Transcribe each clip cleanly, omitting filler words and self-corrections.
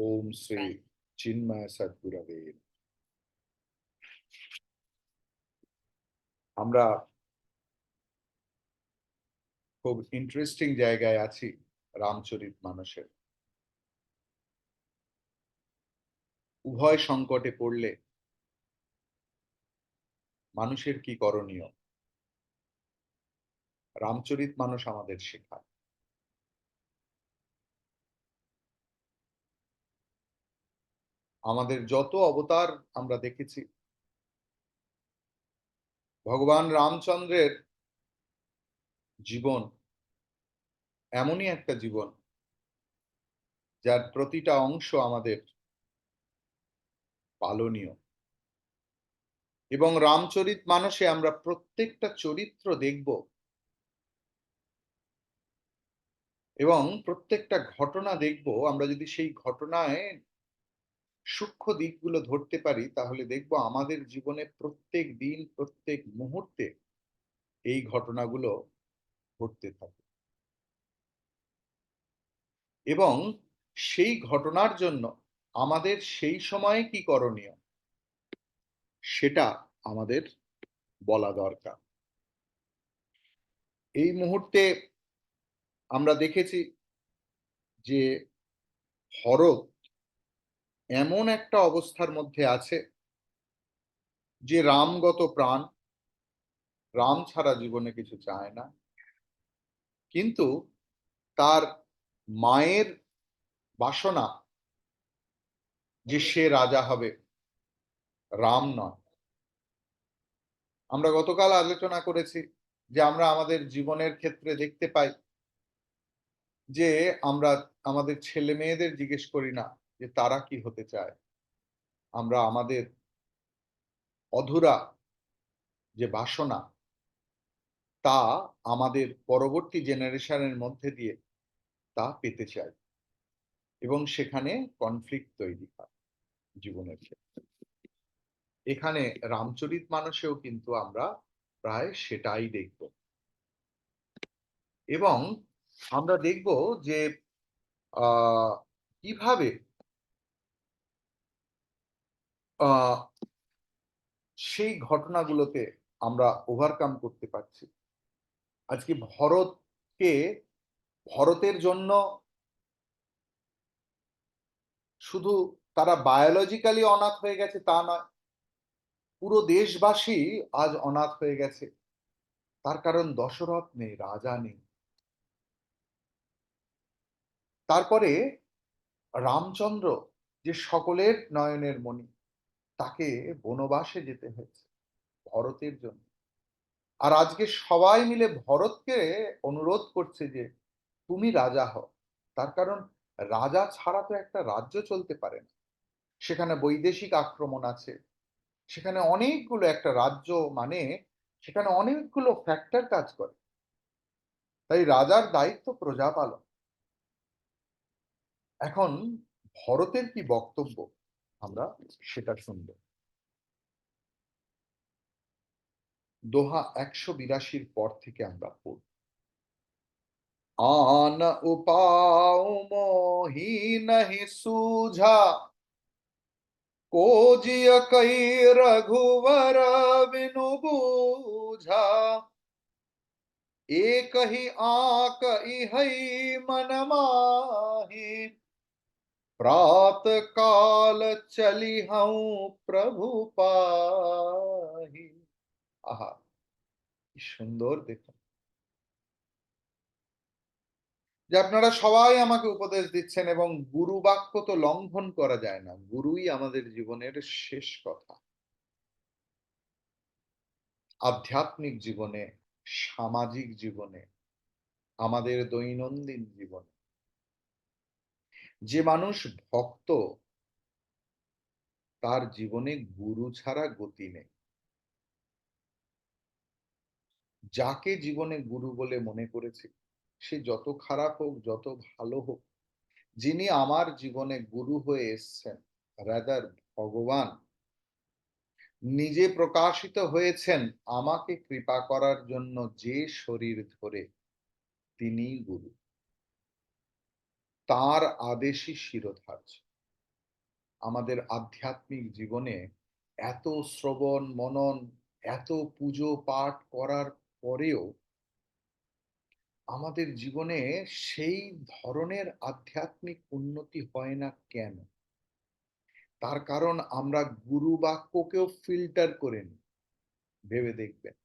ওম শ্রী চিন্ময় সদ্গুরবে। আমরা খুব ইন্টারেস্টিং জায়গায় আছি রামচরিত মানসের। উভয় সংকটে পড়লে মানুষের কি করণীয়, রামচরিত মানস আমাদের শেখায়। আমাদের যত অবতার আমরা দেখেছি, ভগবান রামচন্দ্রের জীবন এমনই একটা জীবন যার প্রতিটা অংশ আমাদের পালনীয়। এবং রামচরিত মানসে আমরা প্রত্যেকটা চরিত্র দেখব এবং প্রত্যেকটা ঘটনা দেখব। আমরা যদি সেই ঘটনায় সূক্ষ্ম দিকগুলো ধরতে পারি, তাহলে দেখব আমাদের জীবনে প্রত্যেক দিন প্রত্যেক মুহূর্তে এই ঘটনাগুলো ঘটতে থাকে। এবং সেই ঘটনার জন্য আমাদের সেই সময়ে কি করণীয় সেটা আমাদের বলা দরকার। এই মুহূর্তে আমরা দেখেছি যে ভরত এমন একটা অবস্থার মধ্যে আছে যে রামগত প্রাণ, রাম ছাড়া জীবনে কিছু চায় না। কিন্তু তার মায়ের বাসনা যে সে রাজা হবে, রাম নয়। আমরা গতকাল আলোচনা করেছি যে আমরা আমাদের জীবনের ক্ষেত্রে দেখতে পাই যে আমরা আমাদের ছেলে মেয়েদের জিজ্ঞেস করি না যে তারা কি হতে চায়। আমরা আমাদের অধুরা যে বাসনা, তা আমাদের পরবর্তী জেনারেশনের মধ্যে দিয়ে তা পেতে চাই, এবং সেখানে কনফ্লিক্ট তৈরি হয় জীবনের ক্ষেত্রে। এখানে রামচরিত মানসেও কিন্তু আমরা প্রায় সেটাই দেখব। এবং আমরা দেখব যে কিভাবে সেই ঘটনাগুলোতে আমরা ওভারকাম করতে পারছি। আজকে ভরতের জন্য শুধু তারা বায়োলজিক্যালি অনাথ হয়ে গেছে তা নয়, পুরো দেশবাসী আজ অনাথ হয়ে গেছে। তার কারণ দশরথ নেই, রাজা নেই। তারপরে রামচন্দ্র যে সকলের নয়নের মণি, তাকে বনবাসে যেতে হয়েছে ভরতের জন্য। আর আজকে সবাই মিলে ভরতকে অনুরোধ করছে যে তুমি রাজা হও। তার কারণ রাজা ছাড়া তো একটা রাজ্য চলতে পারে না। সেখানে বৈদেশিক আক্রমণ আছে, সেখানে অনেকগুলো, একটা রাজ্য মানে সেখানে অনেকগুলো ফ্যাক্টর কাজ করে। তাই রাজার দায়িত্ব প্রজা পালন। এখন ভরতের কি বক্তব্য আমরা সেটা শুনব। দোহা 182 পর থেকে আমরা পড়ব। आन उपाय मोहि नहीं सूझा, को जिय कई रघुवर बिनु बूझा। एक ही आक इहै मन माहि, प्रात काल चली हूँ प्रभु पाहि। आहा, কি সুন্দর দেখুন যে আপনারা সবাই আমাকে উপদেশ দিচ্ছেন, এবং গুরু বাক্য তো লঙ্ঘন করা যায় না। গুরুই আমাদের জীবনের শেষ কথা। আধ্যাত্মিক জীবনে, সামাজিক জীবনে, আমাদের দৈনন্দিন জীবনে যে মানুষ ভক্ত, তার জীবনে গুরু ছাড়া গতি নেই। যাকে জীবনে গুরু বলে মনে করেছি, সে যত খারাপ হোক, যত ভালো হোক, যিনি আমার জীবনে গুরু হয়ে এসছেন, রাদার ভগবান নিজে প্রকাশিত হয়েছেন আমাকে কৃপা করার জন্য, যে শরীর ধরে, তিনিই গুরু। তার আদেশই শিরোধার্য। আমাদের আধ্যাত্মিক জীবনে এত শ্রবণ, মনন, এত পুজো পাঠ করার পরেও আমাদের জীবনে সেই ধরনের আধ্যাত্মিক উন্নতি হয় না কেন? তার কারণ আমরা গুরু বাক্যকেও ফিল্টার করে নিই। ভেবে দেখবেন।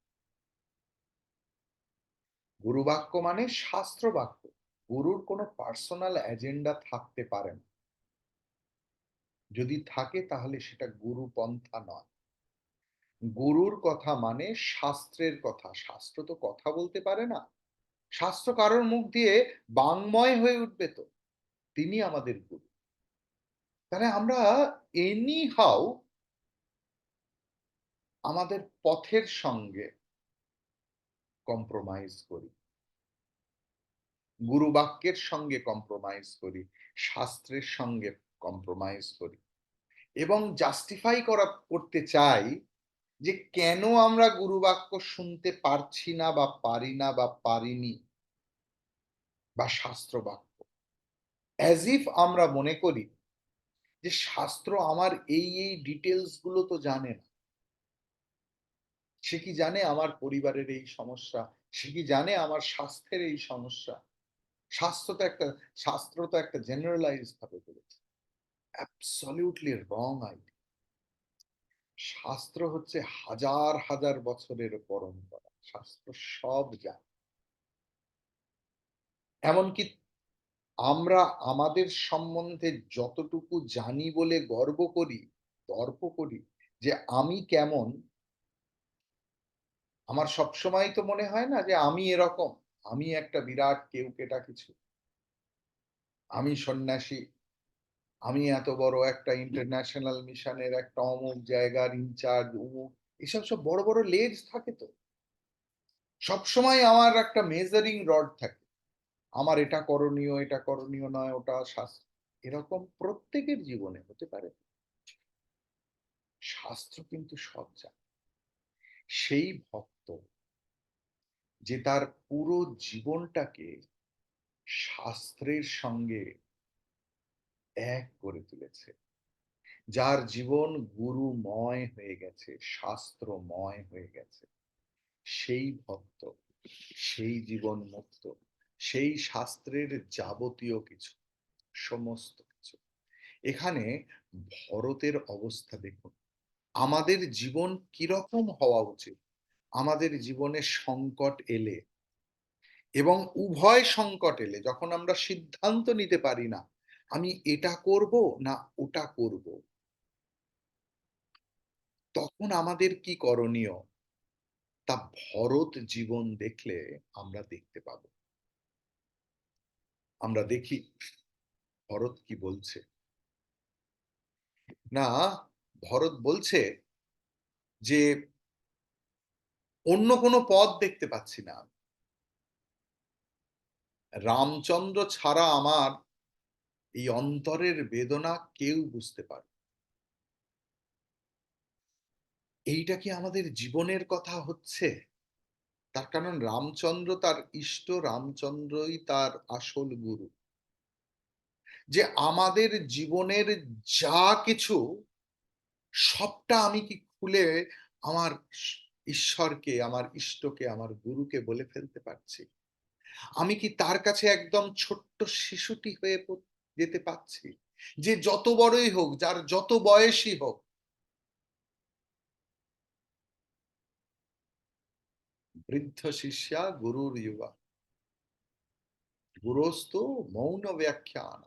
গুরু বাক্য মানে শাস্ত্র বাক্য। গুরুর কোনো পার্সোনাল এজেন্ডা থাকতে পারে না। যদি থাকে তাহলে সেটা গুরু পন্থা নয়। গুরুর কথা মানে শাস্ত্রের কথা। শাস্ত্র তো কথা বলতে পারে না। শাস্ত্র কারোর মুখ দিয়ে বাংময় হয়ে উঠবে তো। তিনি আমাদের গুরু। তাহলে আমরা এনি হাউ আমাদের পথের সঙ্গে কম্প্রোমাইজ করি। গুরু বাক্যের সঙ্গে কম্প্রোমাইজ করি, শাস্ত্রের সঙ্গে কম্প্রোমাইজ করি এবং জাস্টিফাই করতে চাই যে কেন আমরা গুরু বাক্য শুনতে পারছি না বা পারি না বা পারিনি বা শাস্ত্র বাক্য। অ্যাজ ইফ আমরা মনে করি যে শাস্ত্র আমার এই ডিটেলস গুলো তো জানে না। সে কি জানে আমার পরিবারের এই সমস্যা? সে কি জানে আমার স্বাস্থ্যের এই সমস্যা? শাস্ত্র তো একটা জেনারেলাইজড ভাবে বলেছে। অ্যাবসলিউটলি রং আইডিয়া। শাস্ত্র হচ্ছে হাজার হাজার বছরের পরম্পরা। শাস্ত্র সব জানে। এমনকি আমরা আমাদের সম্বন্ধে যতটুকু জানি বলে গর্ব করি, তর্ক করি যে আমি কেমন, আমার সবসময় তো মনে হয় না যে আমি এরকম, আমি একটা বিরাট কেউকেটা কিছু, আমি সন্ন্যাসী, আমি এত বড় একটা ইন্টারন্যাশনাল মিশনের একটা অমুক জায়গার ইনচার্জ, অমুক, এসব সব বড় বড় লেজ থাকে তো। সবসময় আমার একটা মেজারিং রড থাকে। আমার এটা করণীয় নয়, ওটা এরকম প্রত্যেকের জীবনে হতে পারে। শাস্ত্র কিন্তু সব জানে। সেই ভক্ত যে তার পুরো জীবনটাকে শাস্ত্রের সঙ্গে এক করে তুলেছে, যার জীবন গুরুময় হয়ে গেছে, শাস্ত্রময় হয়ে গেছে, সেই ভক্ত, সেই জীবন মুক্ত, সেই শাস্ত্রের যাবতীয় কিছু, সমস্ত কিছু। এখানে ভরতের অবস্থা দেখুন। আমাদের জীবন কিরকম হওয়া উচিত? আমাদের জীবনে সংকট এলে এবং উভয় সংকট এলে যখন আমরা সিদ্ধান্ত নিতে পারি না, আমি এটা করব না ওটা করব, তখন আমাদের কি করণীয়? তা ভরত জীবন দেখলে আমরা দেখতে পাব। আমরা দেখি ভরত কি বলছে। না, ভরত বলছে যে অন্য কোনো পথ দেখতে পাচ্ছি না। রামচন্দ্র ছাড়া আমার এই অন্তরের বেদনা কেউ বুঝতে পারে। এইটা কি আমাদের জীবনের কথা হচ্ছে? তার কারণ রামচন্দ্র তার ইষ্ট, রামচন্দ্রই তার আসল গুরু। যে আমাদের জীবনের যা কিছু সবটা আমি কি খুলে আমার ঈশ্বরকে, আমার ইষ্টকে, আমার গুরুকে বলে ফেলতে পারছি? আমি কি তার কাছে একদম ছোট্ট শিশুটি হয়ে যেতে পারছি? যে যত বড়ই হোক, যার যত বয়সই হোক, বৃদ্ধ শিষ্যা গুরুর ইউবা, গুরুস্তু মৌন ব্যাখ্যান,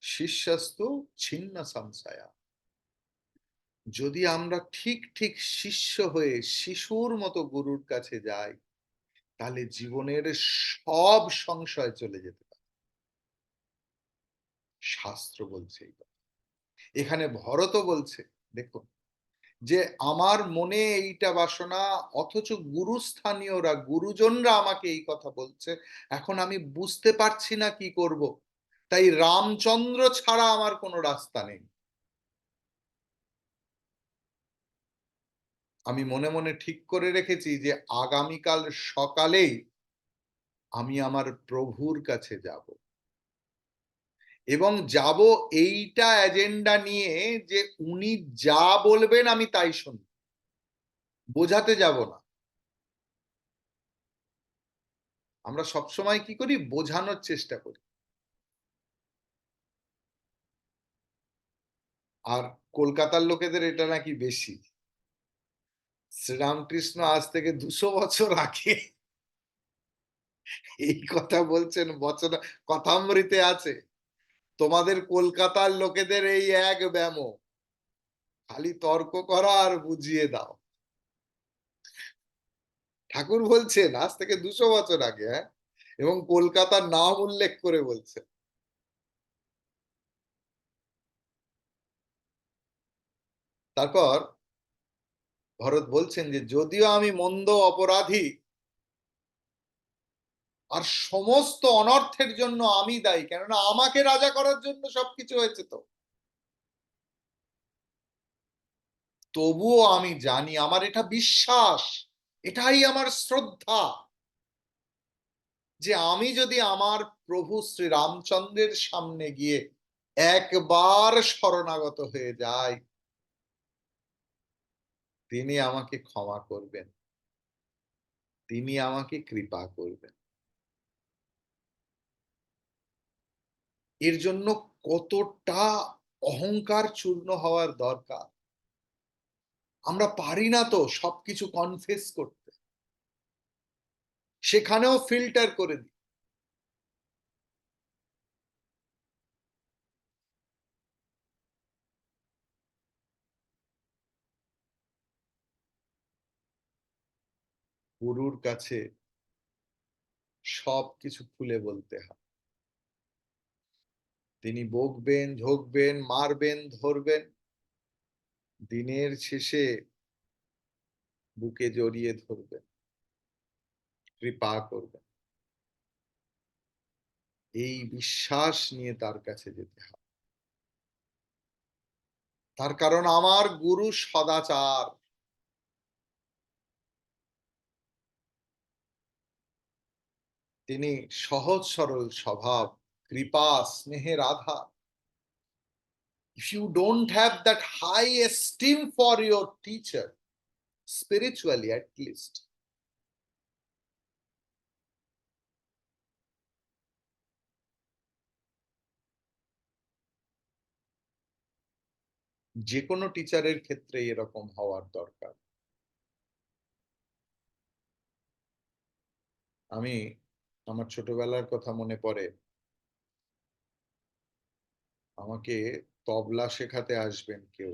শিষ্যস্তু ছিন্ন সংশয়া। যদি আমরা ঠিক ঠিক শিষ্য হয়ে শিশুর মতো গুরুর কাছে যাই, তাহলে জীবনের সব সংশয় চলে যেতে পারে। শাস্ত্র বলছে এই কথা। এখানে ভরতও বলছে, দেখুন, যে আমার মনে এইটা বাসনা, অথচ গুরুস্থানীয়রা, গুরুজনরা আমাকে এই কথা বলছে, এখন আমি বুঝতে পারছি না কি করব, তাই রামচন্দ্র ছাড়া আমার কোনো রাস্তা নেই। আমি মনে মনে ঠিক করে রেখেছি যে আগামীকাল সকালেই আমি আমার প্রভুর কাছে যাব এবং যাব এইটা এজেন্ডা নিয়ে যে উনি যা বলবেন আমি তাই শুনব, বোঝাতে যাব না। আমরা সবসময় কি করি, বোঝানোর চেষ্টা করি। আর কলকাতার লোকেদের এটা নাকি বেশি। শ্রীরামকৃষ্ণ আজ থেকে 200 বছর আগে এই কথা বলছেন, বচন কথামৃতে আছে। তোমাদের কলকাতার লোকেদের এই এক ব্যামো, খালি তর্ক করা আর বুঝিয়ে দাও। ঠাকুর বলছেন আজ থেকে 200 বছর আগে, হ্যাঁ, এবং কলকাতার নাম উল্লেখ করে বলছেন। তারপর ভরত বলছেন যে যদিও আমি মন্দ অপরাধী, আর সমস্ত অনর্থের জন্য আমি দায়ী, কেননা আমাকে রাজা করার জন্য সবকিছু হয়েছে, তো তবুও আমি জানি, আমার এটা বিশ্বাস, এটাই আমার শ্রদ্ধা, যে আমি যদি আমার প্রভু শ্রী রামচন্দ্রের সামনে গিয়ে একবার শরণাগত হয়ে যাই, তিনি আমাকে ক্ষমা করবেন, তিনি আমাকে কৃপা করবেন। এর জন্য কতটা অহংকার চূর্ণ হওয়ার দরকার। আমরা পারি না তো সবকিছু কনফেস করতে, সেখানেও ফিল্টার করে দিই। গুরুর কাছে সবকিছু খুলে বলতে হয়। তিনি বকবেন, ঝোঁকবেন, মারবেন, ধরবেন, দিনের শেষে বুকে জড়িয়ে ধরবেন, কৃপা করবেন। এই বিশ্বাস নিয়ে তার কাছে যেতে হয়। তার কারণ আমার গুরু সদাচার, তিনি সহজ সরল স্বভাব, কৃপা স্নেহের আধার। If you don't have that high esteem for your teacher, spiritually at least, যে কোনো টিচারের ক্ষেত্রে এরকম হওয়ার দরকার। আমি আমার ছোটবেলার কথা মনে পড়ে, আমাকে তবলা শেখাতে আসবেন কেউ,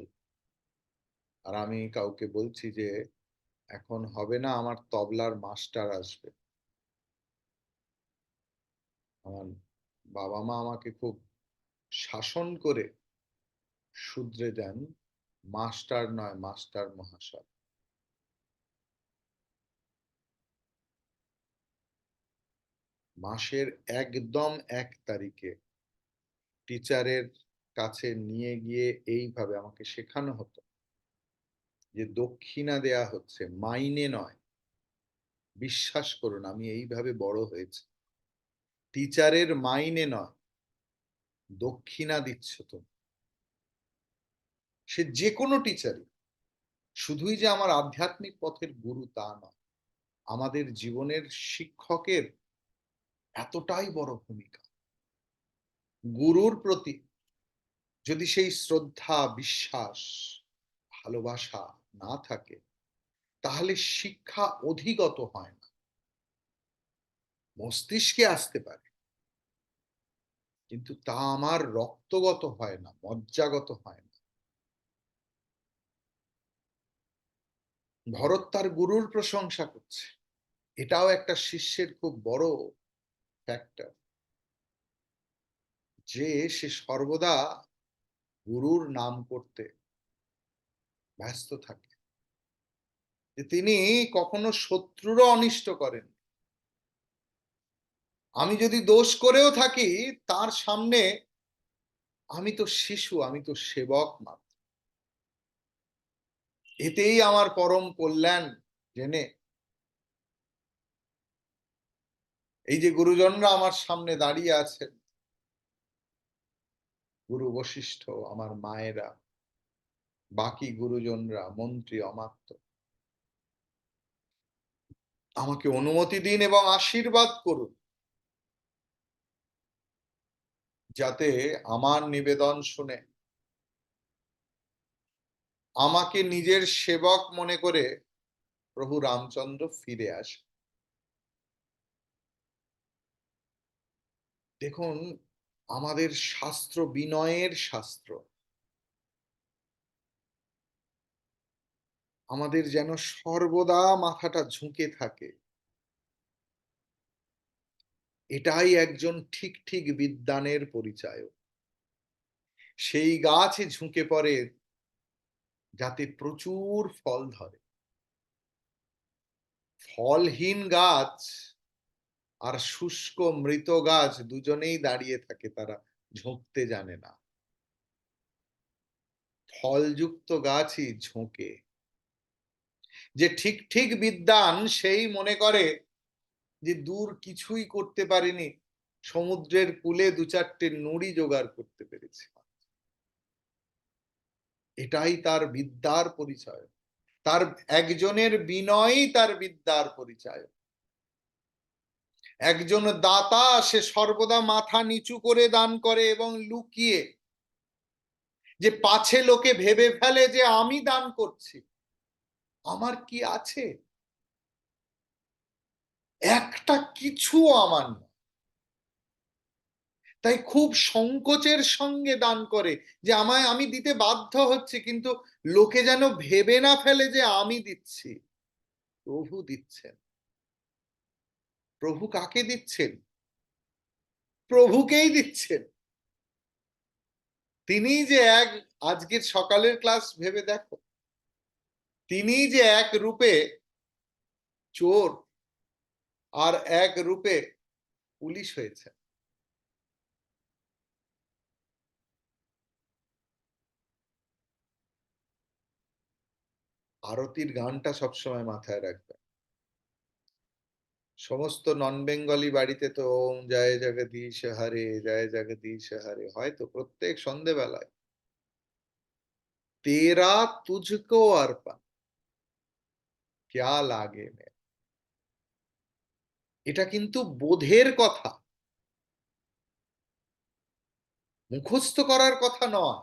আর আমি কাউকে বলছি যে এখন হবে না, আমার তবলার মাস্টার আসবে। আমার বাবা মা আমাকে খুব শাসন করে শুধরে দেন, মাস্টার নয়, মাস্টার মহাশয়। মাসের একদম 1 তারিখে টিচারের কাছে নিয়ে গিয়ে এইভাবে আমাকে শেখানো হতো যে দক্ষিণা দেয়া হচ্ছে, মাইনে নয়। বিশ্বাস করুন আমি এইভাবে বড় হয়েছি। টিচারের মাইনে নয়, দক্ষিণা দিচ্ছ তো। সে যে কোনো টিচারই, শুধুই যে আমার আধ্যাত্মিক পথের গুরু তা নয়, আমাদের জীবনের শিক্ষকের এতটাই বড় ভূমিকা। গুরুর প্রতি যদি সেই শ্রদ্ধা, বিশ্বাস, ভালোবাসা না থাকে, তাহলে শিক্ষা অধিগত হয় না। মস্তিষ্কে আসতে পারে, কিন্তু তা আমার রক্তগত হয় না, মজ্জাগত হয় না। ভরত তার গুরুর প্রশংসা করছে, এটাও একটা শিষ্যের খুব বড় ফ্যাক্টর, যে সে সর্বদা গুরুর নাম করতে ব্যস্ত থাকে, যে তিনি কখনো শত্রুরও অনিষ্ট করেন। আমি যদি দোষ করেও থাকি, তার সামনে আমি তো শিশু, আমি তো সেবক মাত্র, এতেই আমার পরম কল্যাণ জেনে এই যে গুরুজনরা আমার সামনে দাঁড়িয়ে আছেন, গুরু বশিষ্ঠ, আমার মায়েরা, বাকি গুরুজনরা, মন্ত্রী, অমাত্য, আমাকে অনুমতি দিন এবং আশীর্বাদ করুন, যাতে আমার নিবেদন শুনে আমাকে নিজের সেবক মনে করে প্রভু রামচন্দ্র ফিরে আসে। দেখুন, আমাদের শাস্ত্র বিনয়ের শাস্ত্র। আমাদের যেন সর্বদা মাথাটা ঝুঁকে থাকে। এটাই একজন ঠিক ঠিক বিদ্বানের পরিচায়ক। সেই গাছে ঝুঁকে পড়ে যাতে প্রচুর ফল ধরে। ফলহীন গাছ আর শুষ্ক মৃত গাছ দুজনেই দাঁড়িয়ে থাকে, তারা ঝুঁকতে জানে না। ফলযুক্ত গাছই ঝোঁকে। যে ঠিক ঠিক বিদ্বান সেই মনে করে যে দূর কিছুই করতে পারিনি, সমুদ্রের কূলে দু চারটে নুড়ি জোগাড় করতে পেরেছি। এটাই তার বিদ্যার পরিচয়। তার একজনের বিনয়ই তার বিদ্যার পরিচয়। একজন দাতা, সে সর্বদা মাথা নিচু করে দান করে এবং লুকিয়ে, যে পাছে লোকে ভেবে ফেলে যে আমি দান করছি, আমার কি আছে, একটা কিছু আমার না। তাই খুব সংকোচের সঙ্গে দান করে, যে আমি দিতে বাধ্য হচ্ছে, কিন্তু লোকে যেন ভেবে না ফেলে যে আমি দিচ্ছি। প্রভু দিচ্ছেন। প্রভু কাকে দিচ্ছেন? প্রভুকেই দিচ্ছেন। তিনি যে এক, আজকের সকালের ক্লাস ভেবে দেখো, তিনি যে এক রূপে চোর আর এক রূপে পুলিশ হয়েছে। আরতির গানটা সবসময় মাথায় রাখবে। সমস্ত নন বেঙ্গলি বাড়িতে তো ওম জয় জগদীশ হরে, জয় জগদীশ হরে হয়তো প্রত্যেক সন্ধেবেলায় তেরা তুঝকো অর্পণ ক্যা লাগে মে। এটা কিন্তু বোধের কথা, মুখস্থ করার কথা নয়,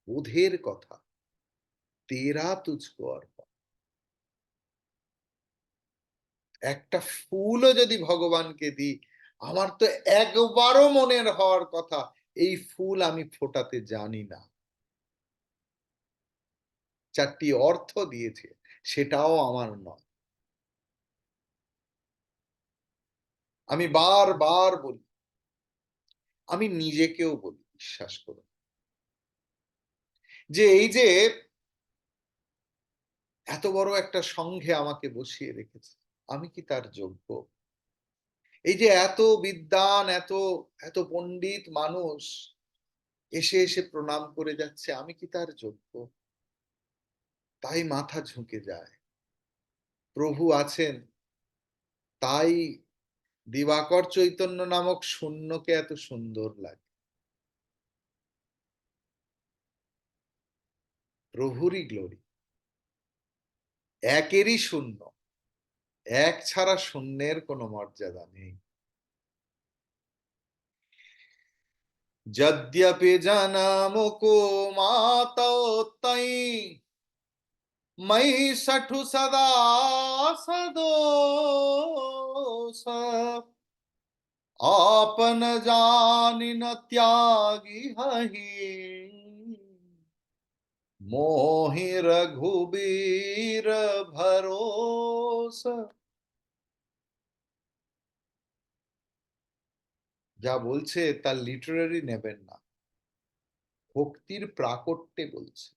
বোধের কথা। তেরা তুঝকো অর্পণ। একটা ফুলও যদি ভগবানকে দিই, আমার তো একবারও মনের হওয়ার কথা এই ফুল আমি ফোটাতে জানি না, চারটি অর্থ দিয়েছে, সেটাও আমার নয়। আমি বারবার বলি, আমি নিজেকেও বলি, বিশ্বাস করুন, যে এই যে এত বড় একটা সংঘে আমাকে বসিয়ে রেখেছে, আমি কি তার যোগ্য? এই যে এত বিদ্বান, এত এত পণ্ডিত মানুষ এসে এসে প্রণাম করে যাচ্ছে, আমি কি তার যোগ্য? তাই মাথা ঝুঁকে যায়। প্রভু আছেন, তাই দিবাকর চৈতন্য নামক শূন্যকে এত সুন্দর লাগে। প্রভুরই গ্লোরি। একেরই শূন্য, এক ছাড়া শূন্যের কোনো মর্যাদা নেই। যদ্যপি জনমুকো মাতো তৈ मयि सठु सदा सदोष, आपन जानि न त्यागी हहि मोहि रघुबीर भरोस। যা বলছে তার লিটারারি নেবেন না, ভক্তির প্রাকট্যে বলছে।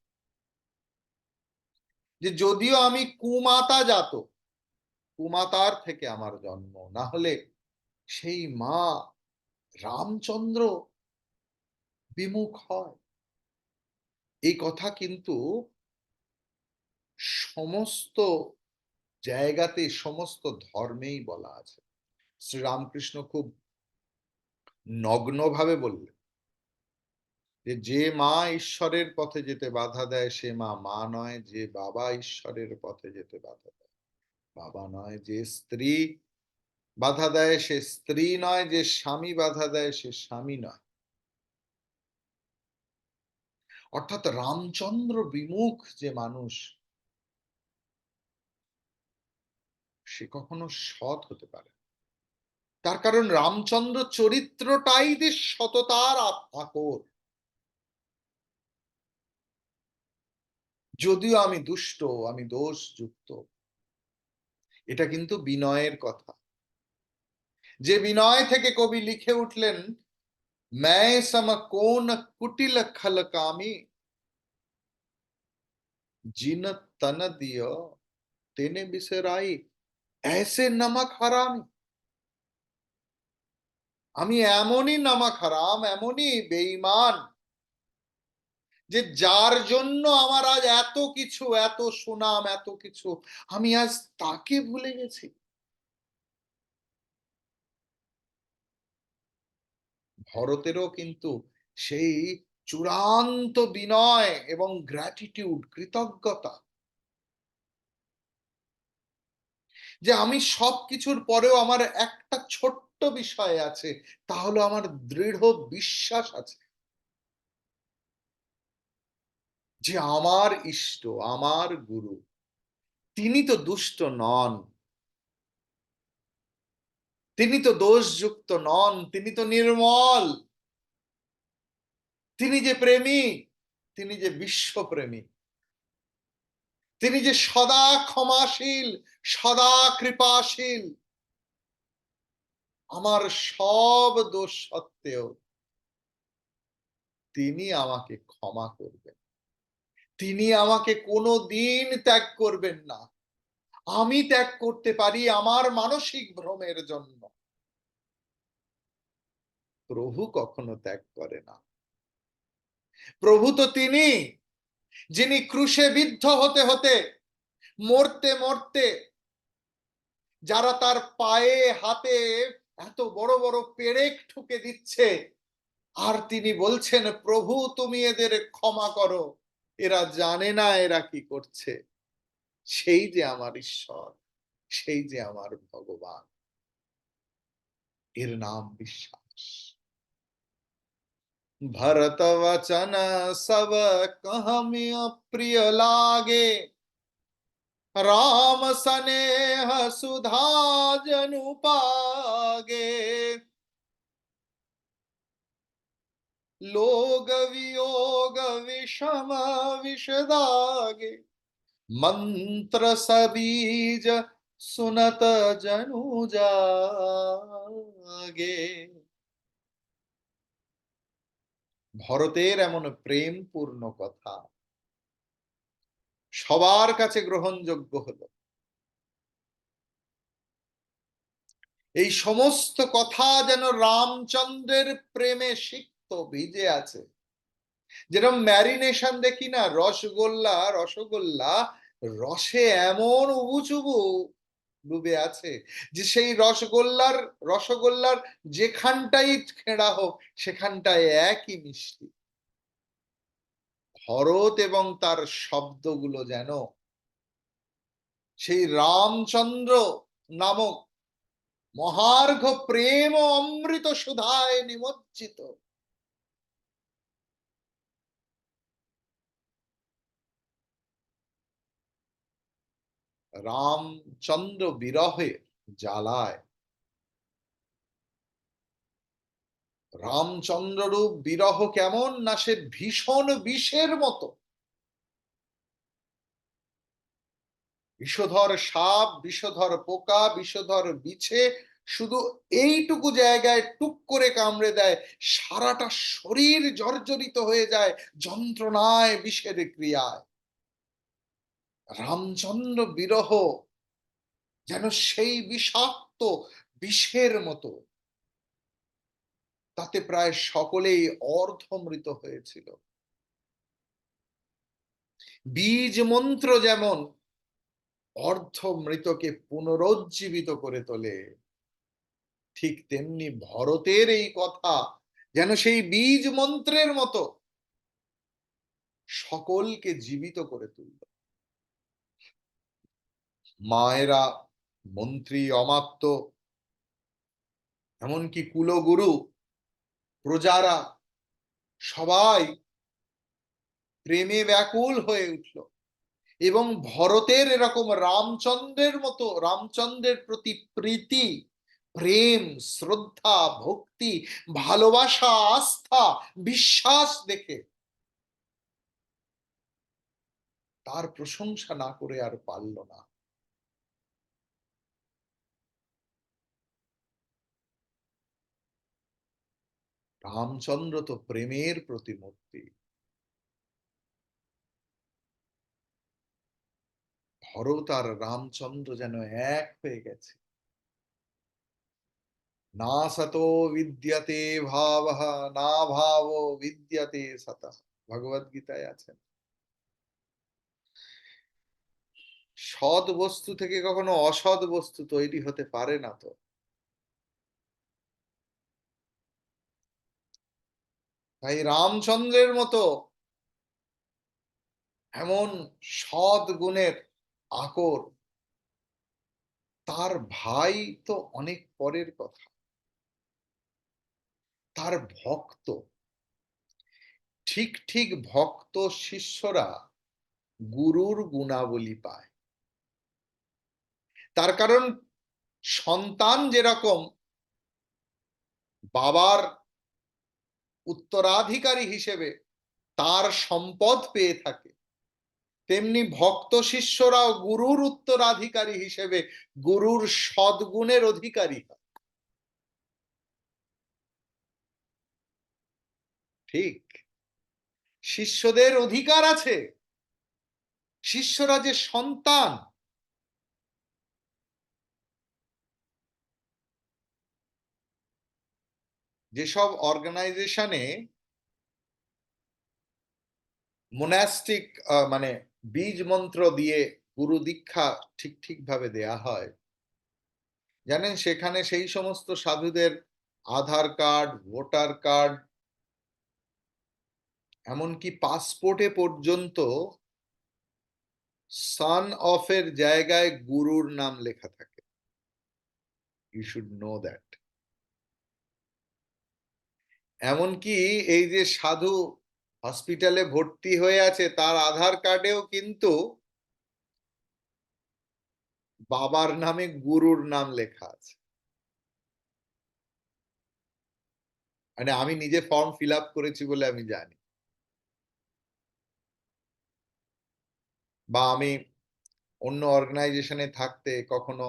যে যদিও আমি কুমাতা জাত, কুমাতার থেকে আমার জন্ম, না হলে সেই মা রামচন্দ্র বিমুখ হয়। এই কথা কিন্তু সমস্ত জায়গাতে, সমস্ত ধর্মেই বলা আছে। শ্রীরামকৃষ্ণ খুব নগ্নভাবে বললেন যে মা ঈশ্বরের পথে যেতে বাধা দেয় সে মা মা নয়, যে বাবা ঈশ্বরের পথে যেতে বাধা দেয় বাবা নয়, যে স্ত্রী বাধা দেয় সে স্ত্রী নয়, যে স্বামী বাধা দেয় সে স্বামী নয়। অর্থাৎ রামচন্দ্র বিমুখ যে মানুষ সে কখনো সৎ হতে পারে না। তার কারণ রামচন্দ্র চরিত্রটাই যে সততার আকর। যদিও আমি দুষ্ট, আমি দোষযুক্ত, এটা কিন্তু বিনয়ের কথা। যে বিনয় থেকে কবি লিখে উঠলেন, मैं सम कोन कुटिल खल कामी जिन तन दियो तेने बिसराई ऐसे नमक हरामी। আমি এমনই নামাক হারাম, এমনই বেঈমান, যে যার জন্য আমার আজ এত কিছু, এত সুনাম, এত কিছু, আমি আজ তাকে ভুলে গেছি। ভরতেরও কিন্তু সেই চূড়ান্ত বিনয় এবং গ্র্যাটিটিউড, কৃতজ্ঞতা, যে আমি সবকিছুর পরেও আমার একটা ছোট্ট বিষয় আছে, তা হলো আমার দৃঢ় বিশ্বাস আছে যে আমার ইষ্ট, আমার গুরু, তিনি তো দুষ্ট নন, তিনি তো দোষযুক্ত নন, তিনি তো নির্মল, তিনি যে প্রেমিক, তিনি যে বিশ্বপ্রেমী, তিনি যে সদা ক্ষমাশীল, সদা কৃপাশীল। আমার সব দোষ সত্ত্বেও তিনি আমাকে ক্ষমা করবেন, তিনি আমাকে কোনো দিন ত্যাগ করবেন না। আমি ত্যাগ করতে পারি আমার মানসিক ভ্রমের জন্য, প্রভু কখনো ত্যাগ করে না। প্রভু তো তিনি, যিনি ক্রুশে বিদ্ধ হতে হতে, মরতে মরতে, যারা তার পায়ে হাতে এত বড় বড় পেরেক ঠুকে দিচ্ছে, আর তিনি বলছেন, প্রভু তুমি এদের ক্ষমা করো, এরা জানে না এরা কি করছে। সেই যে আমার ঈশ্বর, সেই যে আমার ভগবান, এর নাম বিশ্বাস। भरत वचन सब कहमिय प्रिय लागे राम सनेह सुधा जनु पागे लोग वियोग विषम विषदागे मंत्र सबीज सुनत जनु जागे। ভরতের এমন প্রেমপূর্ণ কথা সবার কাছে গ্রহণযোগ্য হলো। এই সমস্ত কথা যেন রামচন্দ্রের প্রেমে সিক্ত ভিজে আছে। যেরকম ম্যারিনেশন দেখি না, রসগোল্লা, রসগোল্লা রসে এমন উবুচুবু ডুবে আছে যে সেই রসগোল্লার রসগোল্লার যেখানটাই ছেঁড়া হোক সেখানটায় একই মিষ্টি। ভরত এবং তার শব্দগুলো যেন সেই রামচন্দ্র নামক মহার্ঘ প্রেম ও অমৃত সুধায় নিমজ্জিত। রামচন্দ্র বিরহের জ্বালায়, রামচন্দ্ররূপ বিরহ কেমন না, সে ভীষণ বিষের মতো। বিষধর সাপ, বিষধর পোকা, বিষধর বিছে শুধু এইটুকু জায়গায় টুক করে কামড়ে দেয়, সারাটা শরীর জর্জরিত হয়ে যায় যন্ত্রণায়, বিষের ক্রিয়ায়। রামচন্দ্র বিরহ যেন সেই বিষাক্ত বিষের মতো, তাতে প্রায় সকলেই অর্ধমৃত হয়েছিল। বীজ মন্ত্র যেমন অর্ধমৃতকে পুনরুজ্জীবিত করে তোলে, ঠিক তেমনি ভরতের এই কথা যেন সেই বীজ মন্ত্রের মতো সকলকে জীবিত করে তুলল। মায়েরা, মন্ত্রী, অমাত্য, এমনকি কুলগুরু, প্রজারা সবাই প্রেমে ব্যাকুল হয়ে উঠল এবং ভরতের এরকম রামচন্দ্রের প্রতি প্রীতি, প্রেম, শ্রদ্ধা, ভক্তি, ভালোবাসা, আস্থা, বিশ্বাস দেখে তার প্রশংসা না করে আর পারল না। রামচন্দ্র তো প্রেমের প্রতিমূর্তি। ভরত আর রামচন্দ্র যেন এক হয়ে গেছে। না সতো বিদ্যতে ভাবঃ, না ভাবো বিদ্যতে সতঃ, ভগবদ গীতায় আছেন। সৎ বস্তু থেকে কখনো অসৎ বস্তু তৈরি হতে পারে না তো। তাই রামচন্দ্রের মতো এমন সৎ গুণের আকর তার ভাই তো অনেক পরের কথা, তার ভক্ত। ঠিক ঠিক ভক্ত শিষ্যরা গুরুর গুণাবলী পায়। তার কারণ সন্তান যেরকম বাবার উত্তরাধিকারী হিসেবে তার সম্পদ পেয়ে থাকে, তেমনি ভক্ত শিষ্যরাও গুরুর উত্তরাধিকারী হিসেবে গুরুর সদ্গুণের অধিকারী হয়। ঠিক শিষ্যদের অধিকার আছে। শিষ্যরা যে সন্তান, যেসব অর্গানাইজেশনে মোনাস্টিক মানে বীজ মন্ত্র দিয়ে গুরু দীক্ষা ঠিক ঠিক ভাবে দেয়া হয়, জানেন সেখানে সেই সমস্ত সাধুদের আধার কার্ড, ভোটার কার্ড, এমনকি পাসপোর্টে পর্যন্ত সান অফ এর জায়গায় গুরুর নাম লেখা থাকে। You should know that. এমনকি এই যে সাধু হসপিটালে ভর্তি হয়ে আছে তার আধার কার্ডেও কিন্তু বাবার নামে গুরুর নাম লেখা আছে। মানে আমি নিজে ফর্ম ফিল আপ করেছি বলে আমি জানি। বা আমি অন্য অর্গানাইজেশনে থাকতে কখনো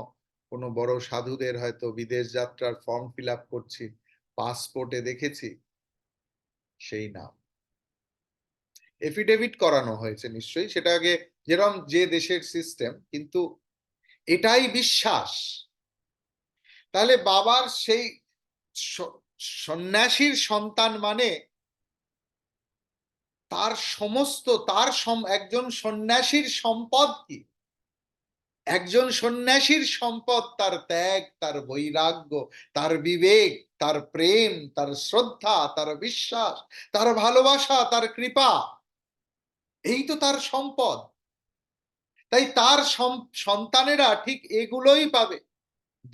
কোনো বড় সাধুদের হয়তো বিদেশ যাত্রার ফর্ম ফিল আপ করছি, পাসপোর্টে দেখেছি সেই নাম। এফিডেভিট করানো হয়েছে নিশ্চয়ই, সেটা আগে যেরকম যে দেশের সিস্টেম, কিন্তু এটাই বিশ্বাস। তাহলে বাবার সেই সন্ন্যাসীর সন্তান মানে তার সমস্ত একজন সন্ন্যাসীর সম্পদ কি? একজন সন্ন্যাসীর সম্পদ তার ত্যাগ, তার বৈরাগ্য, তার বিবেক, তার প্রেম, তার শ্রদ্ধা, তার বিশ্বাস, তার ভালোবাসা, তার কৃপা। এই তো তার সম্পদ। তাই তার সন্তানেরা ঠিক এগুলোই পাবে।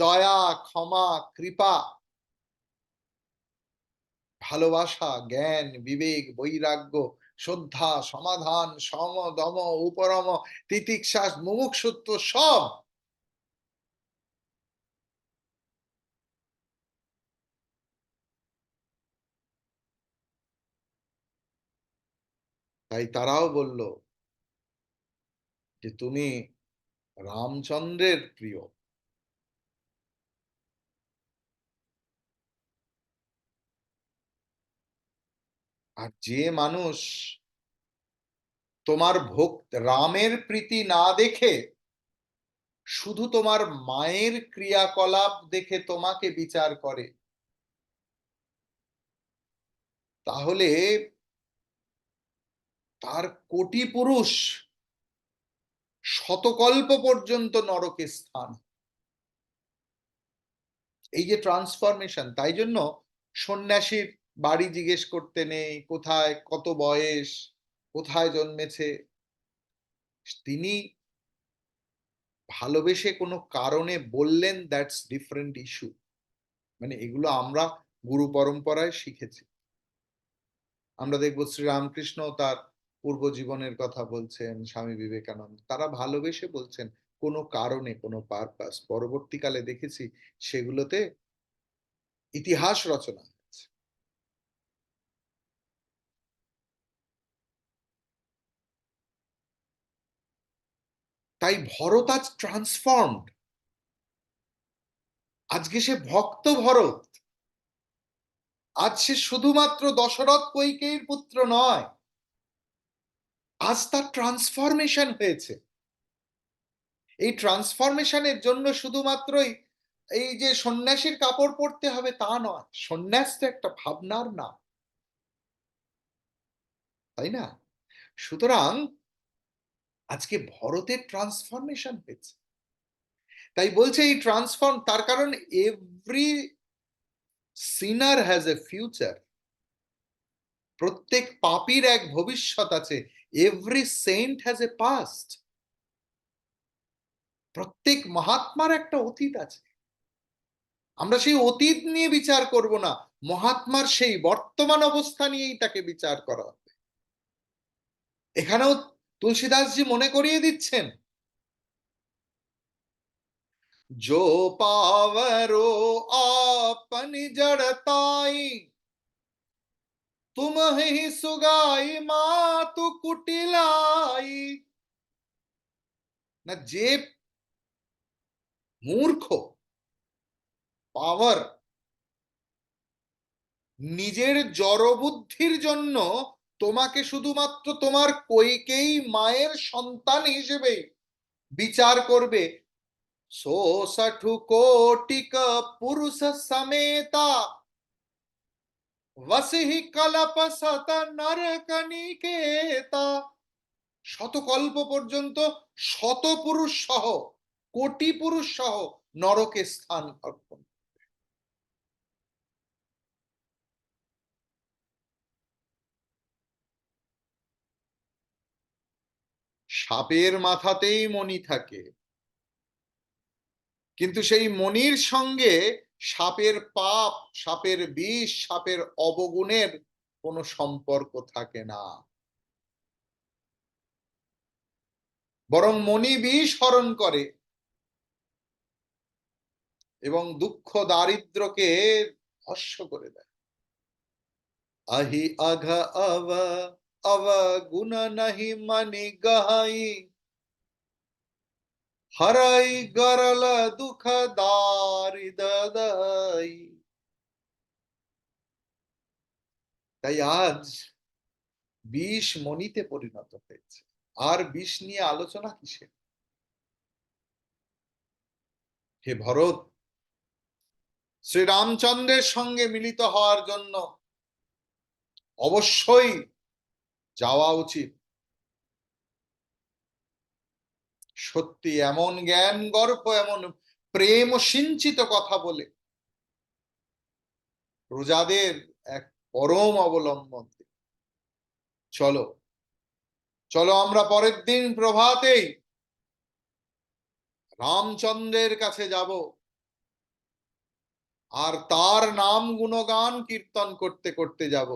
দয়া, ক্ষমা, কৃপা, ভালোবাসা, জ্ঞান, বিবেক, বৈরাগ্য, শ্রদ্ধা, সমাধান, সম, দম, উপরম, তিতিক্ষা, মুমুক্ষুত্ব সব। তাই তারাও বলল যে তুমি রামচন্দ্রের প্রিয়। আর যে মানুষ তোমার ভক্ত রামের প্রীতি না দেখে শুধু তোমার মায়ের ক্রিয়াকলাপ দেখে তোমাকে বিচার করে, তাহলে তার কোটি পুরুষ শতকল্প পর্যন্ত নরকে স্থান। এই যে ট্রান্সফরমেশন, তাই জন্য সন্ন্যাসীর বাড়ি জিজ্ঞেস করতে নেই, কোথায়, কত বয়স, কোথায় জন্মেছে, তিনি ভালোবেসে কোনো কারণে বললেন, দ্যাটস ডিফারেন্ট ইস্যু। মানে এগুলো আমরা গুরু পরম্পরায় শিখেছি। আমরা দেখব শ্রীরামকৃষ্ণ তার পূর্ব জীবনের কথা বলছেন, স্বামী বিবেকানন্দ তারা ভালোবেসে বলছেন কোনো কারণে, কোনো পারপাস। পরবর্তীকালে দেখেছি সেগুলোতে ইতিহাস রচনা হয়েছে। তাই ভরত আজ ট্রান্সফর্মড। আজকে সে ভক্ত ভরত। আজ সে শুধুমাত্র দশরথ কৈকেয়ীর পুত্র নয়, আজ তার ট্রান্সফরমেশন হয়েছে। এই ট্রান্সফরমেশনের জন্য শুধুমাত্রই এই যে সন্ন্যাসীর কাপড় পরতে হবে তা নয়, সন্ন্যাস তো একটা ভাবনার নাম, তাই না? সুতরাং আজকে ভরতের ট্রান্সফরমেশন হয়েছে। তাই বলছে এই ট্রান্সফর্ম, তার কারণ every sinner has a future. প্রত্যেক পাপীর এক ভবিষ্যৎ আছে। Every saint has a past. প্রত্যেক মহাত্মার একটা অতীত আছে। আমরা সেই অতীত নিয়ে বিচার করব না, মহাত্মার সেই বর্তমান অবস্থা নিয়েই তাকে বিচার করা হবে। এখানেও তুলসীদাসজি মনে করিয়ে দিচ্ছেন, जो पावरो आपन जड़ताई, तुम ही सुगाई मातु कुटिलाई। না, যে মূর্খ, পাওয়ার, নিজের জড়বুদ্ধির জন্য তোমাকে শুধুমাত্র তোমার কৈকেয়ী মায়ের সন্তান হিসেবে বিচার করবে, সো 60 কোটিক পুরুষ সমেতা वसिहि कलप सत नरकनिकेता। শতকল্প পর্যন্ত শত পুরুষ সহ, কোটি পুরুষ সহ নরকে স্থান অর্পণ। সাপের মাথাতেই মণি থাকে, কিন্তু সেই মণির সঙ্গে সাপের পাপ, সাপের বিষ, সাপের অবগুণের কোনো সম্পর্ক থাকে না। বরং মণি বিষ হরণ করে এবং দুঃখ দারিদ্রকে ভস্ম করে দেয়। আহি আঘ অব অবগুণ নাহি মনি গহাই, হরাই গরল দুঃখ দারিদ্রদাই। তাই আজ বিষ মণিতে পরিণত হয়েছে। আর বিষ নিয়ে আলোচনা কিসের? হে ভরত, শ্রীরামচন্দ্রের সঙ্গে মিলিত হওয়ার জন্য অবশ্যই যাওয়া উচিত। সত্যি এমন জ্ঞান গর্ভ, এমন প্রেম সিঞ্চিত কথা বলে প্রজাদের এক পরম অবলম্বন। চলো চলো আমরা পরের দিন প্রভাতেই রামচন্দ্রের কাছে যাব, আর তার নাম গুণগান কীর্তন করতে করতে যাব।